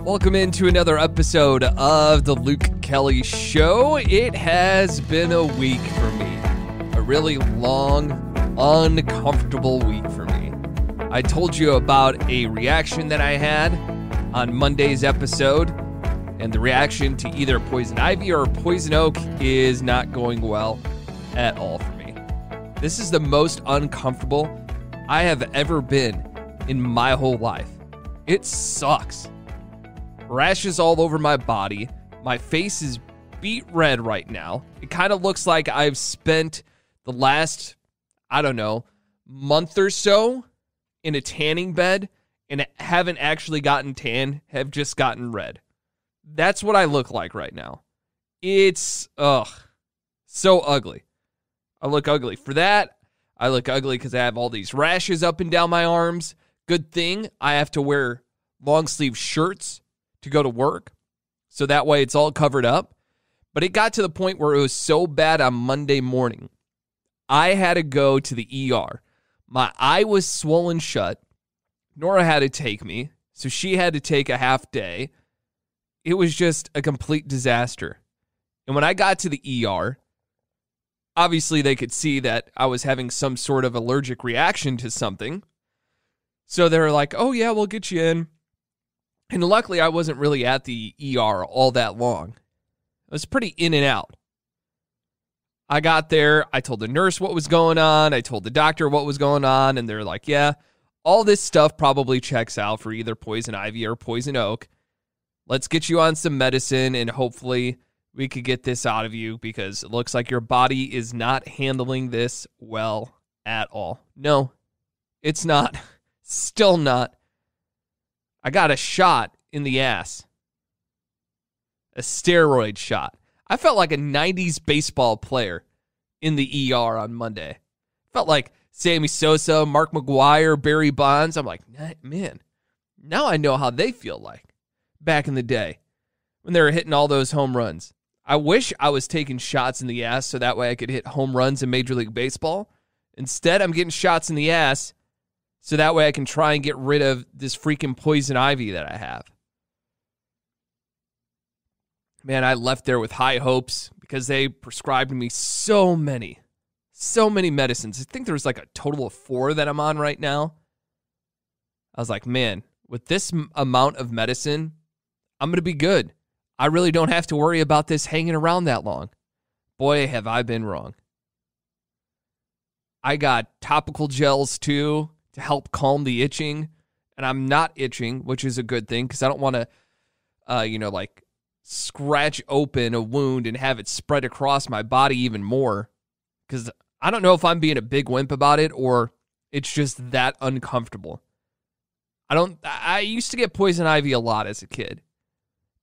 Welcome into another episode of the Luke Kelly Show. It has been a week for me. A really long, uncomfortable week for me. I told you about a reaction that I had on Monday's episode, and the reaction to either Poison Ivy or Poison Oak is not going well at all for me. This is the most uncomfortable I have ever been in my whole life. It sucks. Rashes all over my body. My face is beet red right now. It kind of looks like I've spent the last, month or so in a tanning bed and haven't actually gotten tan, have just gotten red. That's what I look like right now. It's, so ugly. I look ugly for that. I look ugly because I have all these rashes up and down my arms. Good thing I have to wear long sleeve shirts to go to work, so that way it's all covered up. But it got to the point where it was so bad on Monday morning, I had to go to the ER. My eye was swollen shut. Nora had to take me, so she had to take a half day. It was just a complete disaster. And when I got to the ER, obviously they could see that I was having some sort of allergic reaction to something. So they were like, oh yeah, we'll get you in. And luckily, I wasn't really at the ER all that long. I was pretty in and out. I got there. I told the nurse what was going on. I told the doctor what was going on. And they're like, yeah, all this stuff probably checks out for either Poison Ivy or Poison Oak. Let's get you on some medicine, and hopefully we could get this out of you because it looks like your body is not handling this well at all. No, it's not. Still not. I got a shot in the ass. A steroid shot. I felt like a 90s baseball player in the ER on Monday. Felt like Sammy Sosa, Mark McGwire, Barry Bonds. I'm like, man, now I know how they feel like back in the day when they were hitting all those home runs. I wish I was taking shots in the ass so that way I could hit home runs in Major League Baseball. Instead, I'm getting shots in the ass so that way I can try and get rid of this freaking Poison Ivy that I have. Man, I left there with high hopes because they prescribed me so many medicines. I think there's like a total of 4 that I'm on right now. I was like, man, with this amount of medicine, I'm going to be good. I really don't have to worry about this hanging around that long. Boy, have I been wrong. I got topical gels too, to help calm the itching, and I'm not itching, which is a good thing because I don't want to, scratch open a wound and have it spread across my body even more because I don't know if I'm being a big wimp about it or it's just that uncomfortable. I used to get Poison Ivy a lot as a kid,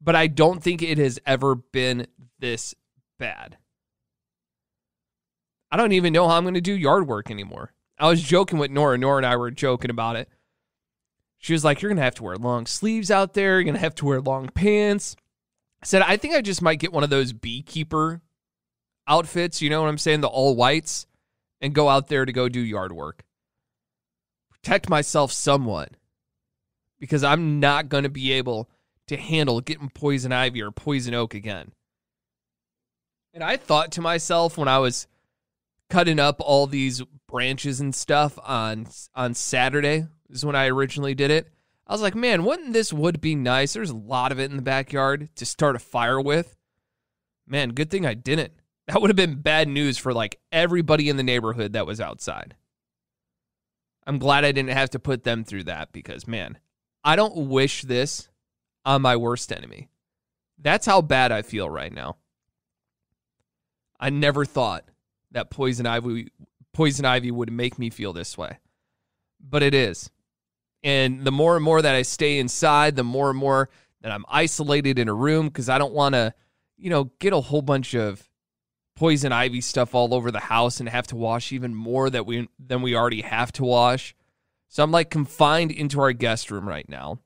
but I don't think it has ever been this bad. I don't even know how I'm going to do yard work anymore. I was joking with Nora. Nora and I were joking about it. She was like, you're going to have to wear long sleeves out there. You're going to have to wear long pants. I said, I think I just might get one of those beekeeper outfits, you know what I'm saying, the all whites, and go out there to go do yard work. Protect myself somewhat because I'm not going to be able to handle getting Poison Ivy or Poison Oak again. And I thought to myself when I was cutting up all these branches and stuff on Saturday is when I originally did it. I was like, man, wouldn't this wood be nice? There's a lot of it in the backyard to start a fire with. Man, good thing I didn't. That would have been bad news for like everybody in the neighborhood that was outside. I'm glad I didn't have to put them through that because, man, I don't wish this on my worst enemy. That's how bad I feel right now. I never thought that Poison Ivy would make me feel this way. But it is. And the more and more that I stay inside, the more and more that I'm isolated in a room because I don't want to, get a whole bunch of Poison Ivy stuff all over the house and have to wash even more than we already have to wash. So I'm like confined into our guest room right now.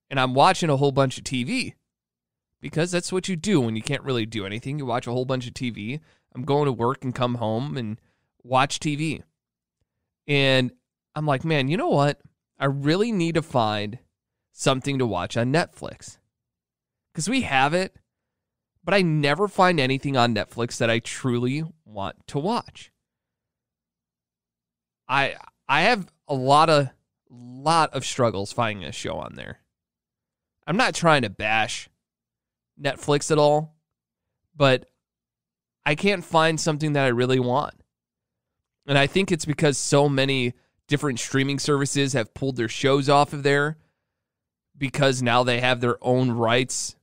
And I'm watching a whole bunch of TV because that's what you do when you can't really do anything. You watch a whole bunch of TV. I'm going to work and come home and watch TV. And I'm like, man, you know what? I really need to find something to watch on Netflix. because we have it, but I never find anything on Netflix that I truly want to watch. I have a lot of struggles finding a show on there. I'm not trying to bash Netflix at all, but I can't find something that I really want. And I think it's because so many different streaming services have pulled their shows off of there because now they have their own rights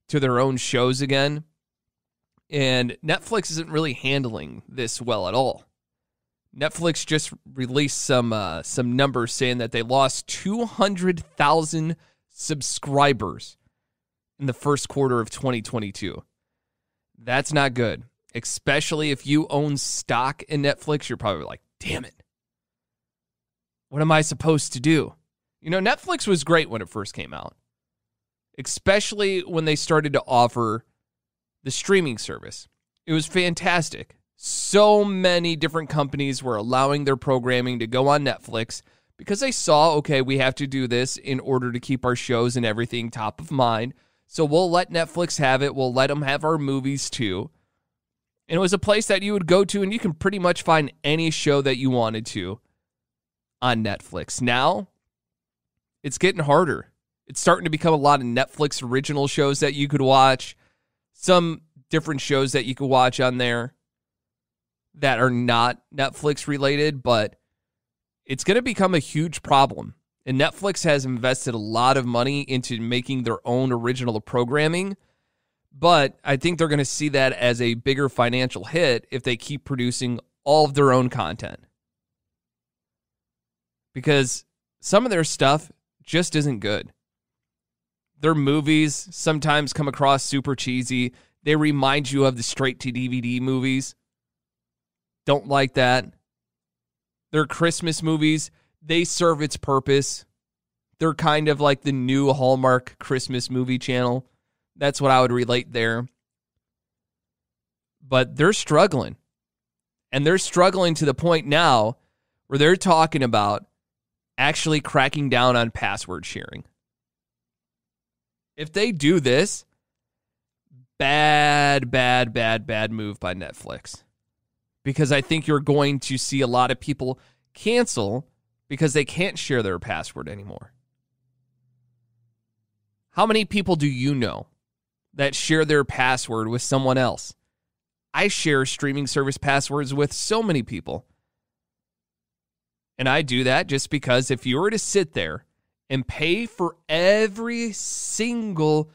to their own shows again. And Netflix isn't really handling this well at all. Netflix just released some numbers saying that they lost 200,000 subscribers in the first quarter of 2022. That's not good. Especially if you own stock in Netflix, you're probably like, damn it. What am I supposed to do? You know, Netflix was great when it first came out. Especially when they started to offer the streaming service. It was fantastic. So many different companies were allowing their programming to go on Netflix because they saw, okay, we have to do this in order to keep our shows and everything top of mind. So we'll let Netflix have it. We'll let them have our movies too. And it was a place that you would go to and you can pretty much find any show that you wanted to on Netflix. Now, it's getting harder. It's starting to become a lot of Netflix original shows that you could watch. Some different shows that you could watch on there that are not Netflix related, but it's going to become a huge problem. And Netflix has invested a lot of money into making their own original programming, but I think they're going to see that as a bigger financial hit if they keep producing all of their own content. Because some of their stuff just isn't good. Their movies sometimes come across super cheesy. They remind you of the straight-to-DVD movies. Don't like that. Their Christmas movies, they serve its purpose. They're kind of like the new Hallmark Christmas movie channel. That's what I would relate there. But they're struggling. And they're struggling to the point now where they're talking about actually cracking down on password sharing. If they do this, bad move by Netflix. Because I think you're going to see a lot of people cancel because they can't share their password anymore. How many people do you know that share their password with someone else? I share streaming service passwords with so many people. And I do that just because if you were to sit there and pay for every single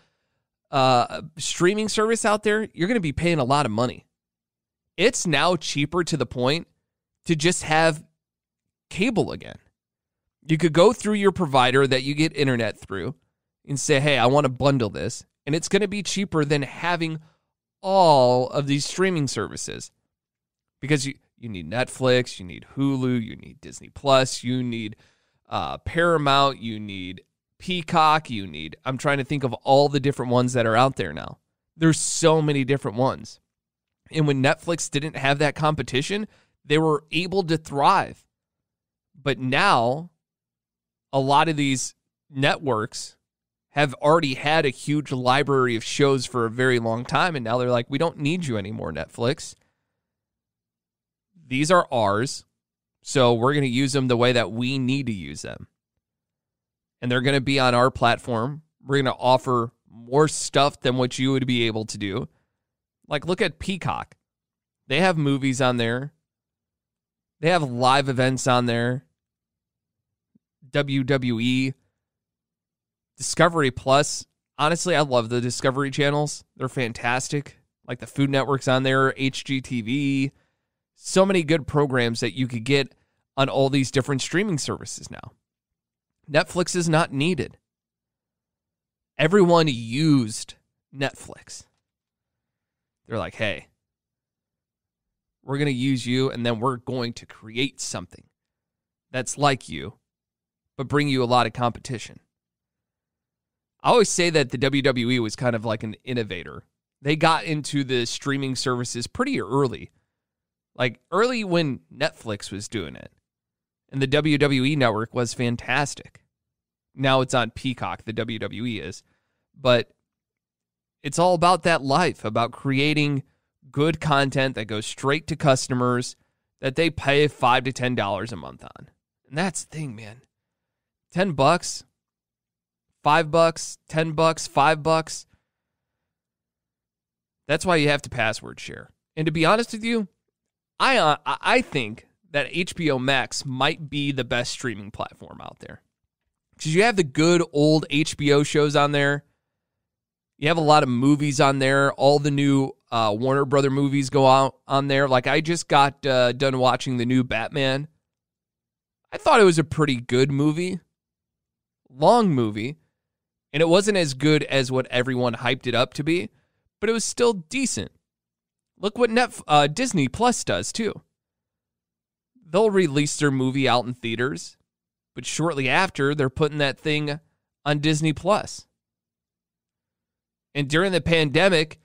streaming service out there, you're going to be paying a lot of money. It's now cheaper to the point to just have cable again. You could go through your provider that you get internet through and say, hey, I want to bundle this. And it's going to be cheaper than having all of these streaming services. Because you need Netflix, you need Hulu, you need Disney Plus, you need Paramount, you need Peacock, I'm trying to think of all the different ones that are out there now. There's so many different ones. And when Netflix didn't have that competition, they were able to thrive. But now, a lot of these networks have already had a huge library of shows for a very long time, and now they're like, we don't need you anymore, Netflix. These are ours, so we're going to use them the way that we need to use them. And they're going to be on our platform. We're going to offer more stuff than what you would be able to do. Like, look at Peacock. They have movies on there. They have live events on there. WWE. Discovery Plus. Honestly, I love the Discovery channels. They're fantastic. Like the Food Network's on there, HGTV. So many good programs that you could get on all these different streaming services now. Netflix is not needed. Everyone used Netflix. They're like, hey, we're going to use you, and then we're going to create something that's like you, but bring you a lot of competition. I always say that the WWE was kind of like an innovator. They got into the streaming services pretty early. Like early when Netflix was doing it. And the WWE network was fantastic. Now it's on Peacock, the WWE is. But It's all about that life, about creating good content that goes straight to customers that they pay $5 to $10 a month on. And that's the thing, man. $10, $5, $10, $5. That's why you have to password share. And to be honest with you, I think that HBO Max might be the best streaming platform out there. Because you have the good old HBO shows on there. You have a lot of movies on there. All the new Warner Brother movies go out on there. Like, I just got done watching the new Batman. I thought it was a pretty good movie. Long movie. And it wasn't as good as what everyone hyped it up to be. But it was still decent. Look what Disney Plus does, too. They'll release their movie out in theaters. But shortly after, they're putting that thing on Disney Plus. And during the pandemic,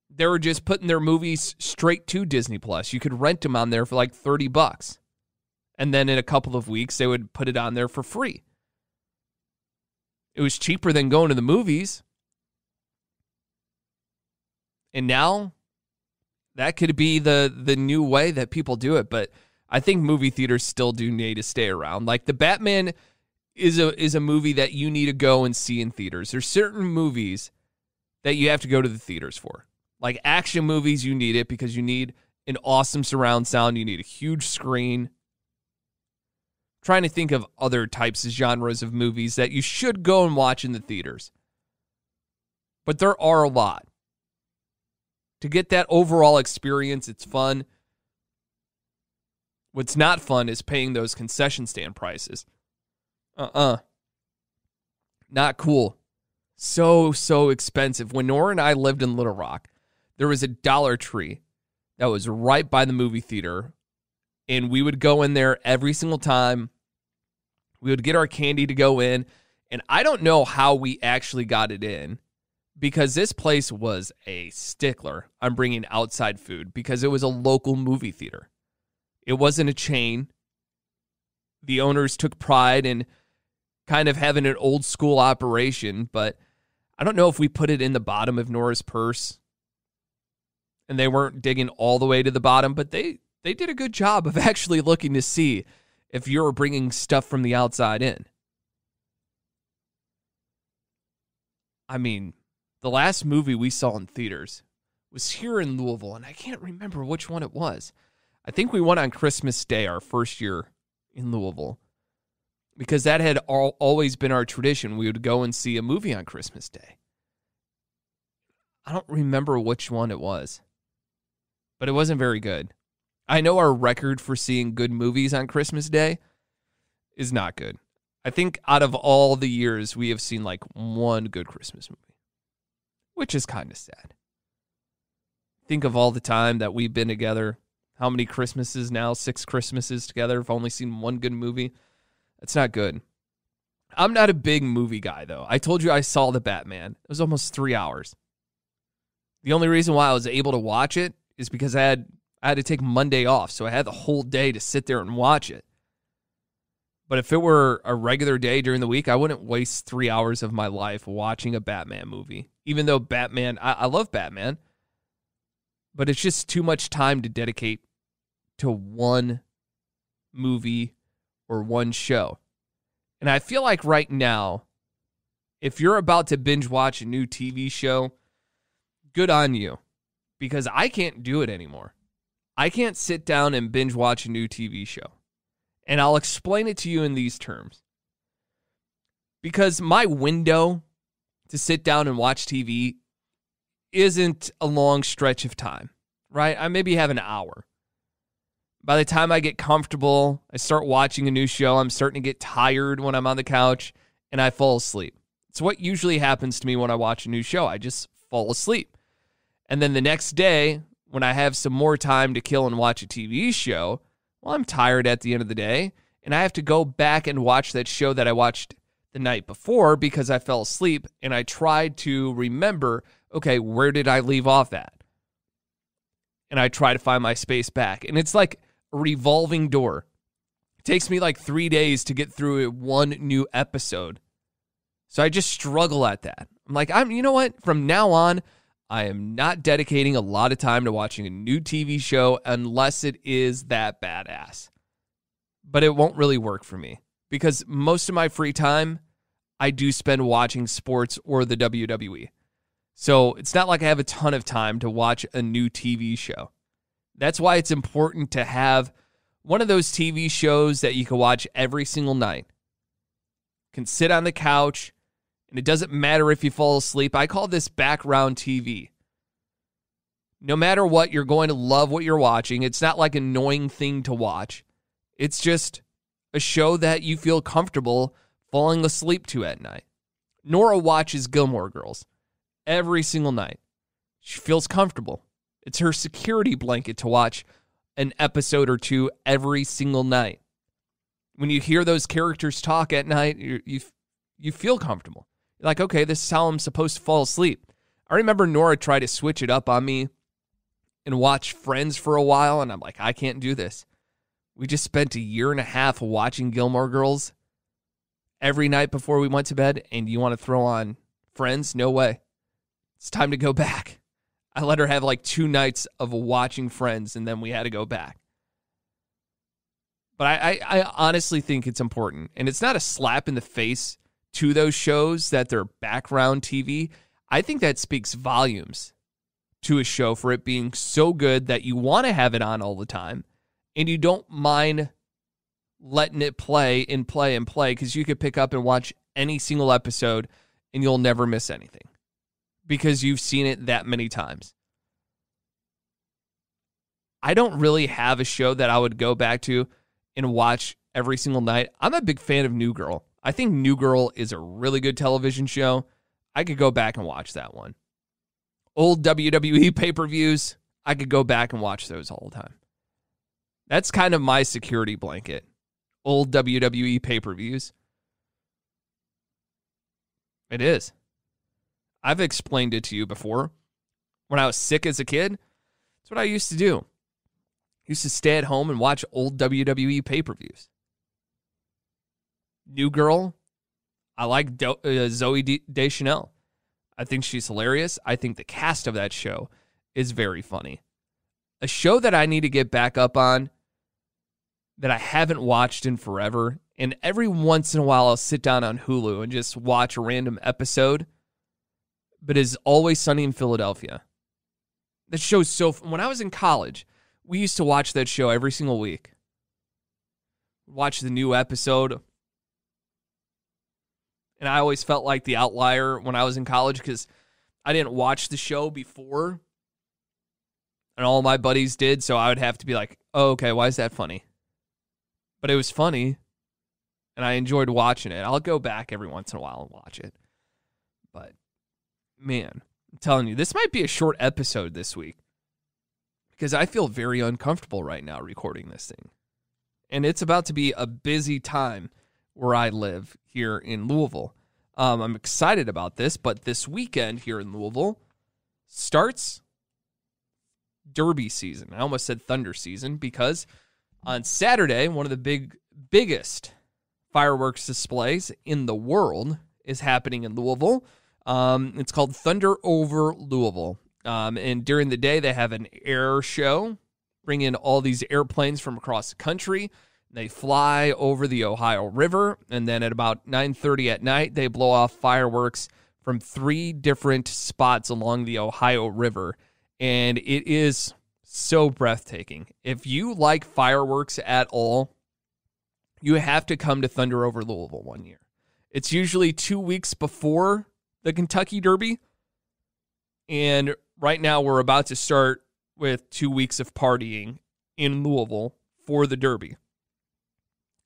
they were just putting their movies straight to Disney Plus. You could rent them on there for like $30. And then in a couple of weeks, they would put it on there for free. It was cheaper than going to the movies. And now, that could be the new way that people do it. But I think movie theaters still do need to stay around. Like, the Batman is a movie that you need to go and see in theaters. There's certain movies that you have to go to the theaters for. Like action movies, you need it because you need an awesome surround sound. You need a huge screen. I'm trying to think of other types of genres of movies that you should go and watch in the theaters. But there are a lot. To get that overall experience, it's fun. What's not fun is paying those concession stand prices. Not cool. So expensive. When Nora and I lived in Little Rock, there was a Dollar Tree that was right by the movie theater, and we would go in there every single time. We would get our candy to go in, and I don't know how we actually got it in, because this place was a stickler on bringing outside food, because it was a local movie theater. It wasn't a chain. The owners took pride in kind of having an old school operation, but I don't know if we put it in the bottom of Nora's purse and they weren't digging all the way to the bottom, but they did a good job of actually looking to see if you were bringing stuff from the outside in. I mean, the last movie we saw in theaters was here in Louisville, and I can't remember which one it was. I think we went on Christmas Day, our first year in Louisville, because that had always been our tradition. We would go and see a movie on Christmas Day. I don't remember which one it was, but it wasn't very good. I know our record for seeing good movies on Christmas Day is not good. I think out of all the years, we have seen like one good Christmas movie, which is kind of sad. Think of all the time that we've been together. How many Christmases now? 6 Christmases together. I've only seen one good movie. That's not good. I'm not a big movie guy, though. I told you I saw the Batman. It was almost 3 hours. The only reason why I was able to watch it is because I had to take Monday off, so I had the whole day to sit there and watch it. But if it were a regular day during the week, I wouldn't waste 3 hours of my life watching a Batman movie. Even though Batman, I love Batman, but it's just too much time to dedicate to one movie or one show. And I feel like right now, if you're about to binge watch a new TV show, good on you. Because I can't do it anymore. I can't sit down and binge watch a new TV show. And I'll explain it to you in these terms. Because my window to sit down and watch TV isn't a long stretch of time, right? I maybe have an hour. By the time I get comfortable, I start watching a new show, I'm starting to get tired when I'm on the couch, and I fall asleep. It's what usually happens to me when I watch a new show. I just fall asleep. And then the next day, when I have some more time to kill and watch a TV show, well, I'm tired at the end of the day, and I have to go back and watch that show that I watched the night before because I fell asleep, and I tried to remember, okay, where did I leave off at? And I try to find my space back. And it's like a revolving door. It takes me like 3 days to get through one new episode. So I just struggle at that. I'm like, you know what? From now on, I am not dedicating a lot of time to watching a new TV show unless it is that badass. But it won't really work for me because most of my free time, I do spend watching sports or the WWE. So it's not like I have a ton of time to watch a new TV show. That's why it's important to have one of those TV shows that you can watch every single night. Can sit on the couch, and it doesn't matter if you fall asleep. I call this background TV. No matter what, you're going to love what you're watching. It's not like an annoying thing to watch. It's just a show that you feel comfortable falling asleep to at night. Nora watches Gilmore Girls every single night. She feels comfortable. It's her security blanket to watch an episode or two every single night. When you hear those characters talk at night, you feel comfortable. You're like, okay, this is how I'm supposed to fall asleep. I remember Nora tried to switch it up on me and watch Friends for a while, and I'm like, I can't do this. We just spent a year and a half watching Gilmore Girls every night before we went to bed, and you want to throw on Friends? No way. It's time to go back. I let her have like 2 nights of watching Friends, and then we had to go back. But I honestly think it's important. And it's not a slap in the face to those shows that they're background TV. I think that speaks volumes to a show for it being so good that you want to have it on all the time. And you don't mind letting it play and play and play because you could pick up and watch any single episode and you'll never miss anything because you've seen it that many times. I don't really have a show that I would go back to and watch every single night. I'm a big fan of New Girl. I think New Girl is a really good television show. I could go back and watch that one. Old WWE pay-per-views, I could go back and watch those all the time. That's kind of my security blanket. Old WWE pay-per-views. It is. I've explained it to you before. When I was sick as a kid, that's what I used to do. I used to stay at home and watch old WWE pay-per-views. New Girl, I like Zoe Deschanel. I think she's hilarious. I think the cast of that show is very funny. A show that I need to get back up on that I haven't watched in forever, and every once in a while I'll sit down on Hulu and just watch a random episode, but is Always Sunny in Philadelphia. That show's so... When I was in college, we used to watch that show every single week. Watch the new episode. And I always felt like the outlier when I was in college because I didn't watch the show before. And all my buddies did, so I would have to be like, oh, okay, why is that funny? But it was funny, and I enjoyed watching it. I'll go back every once in a while and watch it. But, man, I'm telling you, this might be a short episode this week because I feel very uncomfortable right now recording this thing. And it's about to be a busy time where I live here in Louisville. I'm excited about this, but this weekend here in Louisville starts Derby season. I almost said Thunder season because on Saturday, one of the biggest fireworks displays in the world is happening in Louisville. It's called Thunder Over Louisville. And during the day, they have an air show, bring in all these airplanes from across the country. They fly over the Ohio River, and then at about 9:30 at night, they blow off fireworks from 3 different spots along the Ohio River. And it is so breathtaking. If you like fireworks at all, you have to come to Thunder Over Louisville one year. It's usually 2 weeks before the Kentucky Derby. And right now we're about to start with 2 weeks of partying in Louisville for the Derby.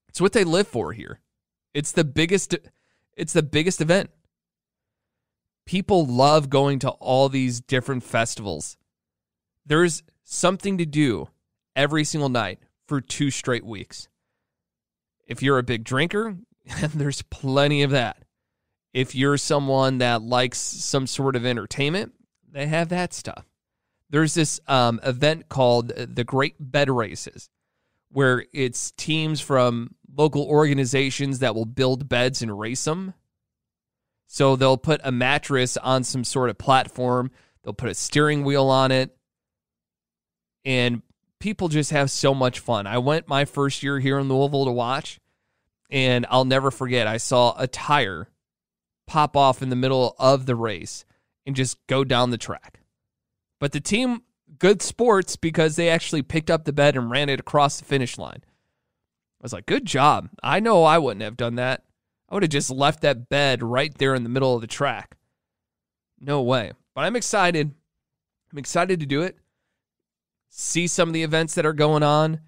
It's what they live for here. It's the biggest event. People love going to all these different festivals. There's something to do every single night for 2 straight weeks. If you're a big drinker, there's plenty of that. If you're someone that likes some sort of entertainment, they have that stuff. There's this event called the Great Bed Races, where it's teams from local organizations that will build beds and race them. So they'll put a mattress on some sort of platform. They'll put a steering wheel on it. And people just have so much fun. I went my first year here in Louisville to watch, and I'll never forget, I saw a tire pop off in the middle of the race and just go down the track. But the team, good sports, because they actually picked up the bed and ran it across the finish line. I was like, good job. I know I wouldn't have done that. I would have just left that bed right there in the middle of the track. No way. But I'm excited. I'm excited to do it. See some of the events that are going on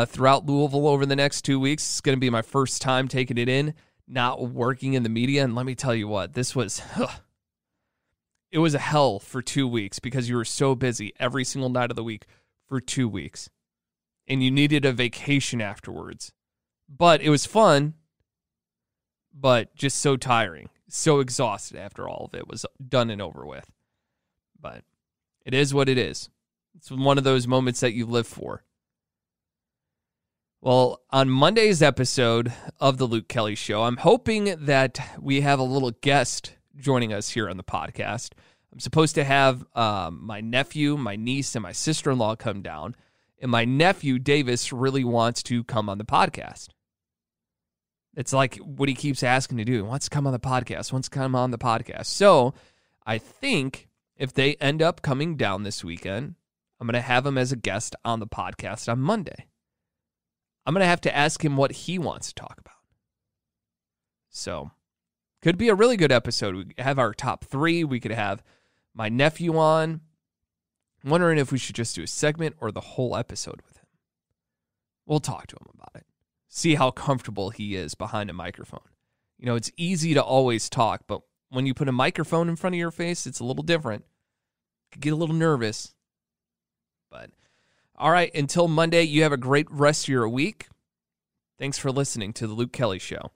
throughout Louisville over the next 2 weeks. It's going to be my first time taking it in, not working in the media. And let me tell you what, it was a hell for 2 weeks because you were so busy every single night of the week for 2 weeks. And you needed a vacation afterwards. But it was fun, but just so tiring. So exhausted after all of it was done and over with. But it is what it is. It's one of those moments that you live for. Well, on Monday's episode of The Luke Kelly Show, I'm hoping that we have a little guest joining us here on the podcast. I'm supposed to have my nephew, my niece, and my sister-in-law come down. And my nephew, Davis, really wants to come on the podcast. It's like what he keeps asking to do. He wants to come on the podcast, So I think if they end up coming down this weekend, I'm going to have him as a guest on the podcast on Monday. I'm going to have to ask him what he wants to talk about. So could be a really good episode. We have our top 3. We could have my nephew on. I'm wondering if we should just do a segment or the whole episode with him. We'll talk to him about it. See how comfortable he is behind a microphone. You know, it's easy to always talk, but when you put a microphone in front of your face, it's a little different. You could get a little nervous. But, all right, until Monday, you have a great rest of your week. Thanks for listening to The Luke Kelly Show.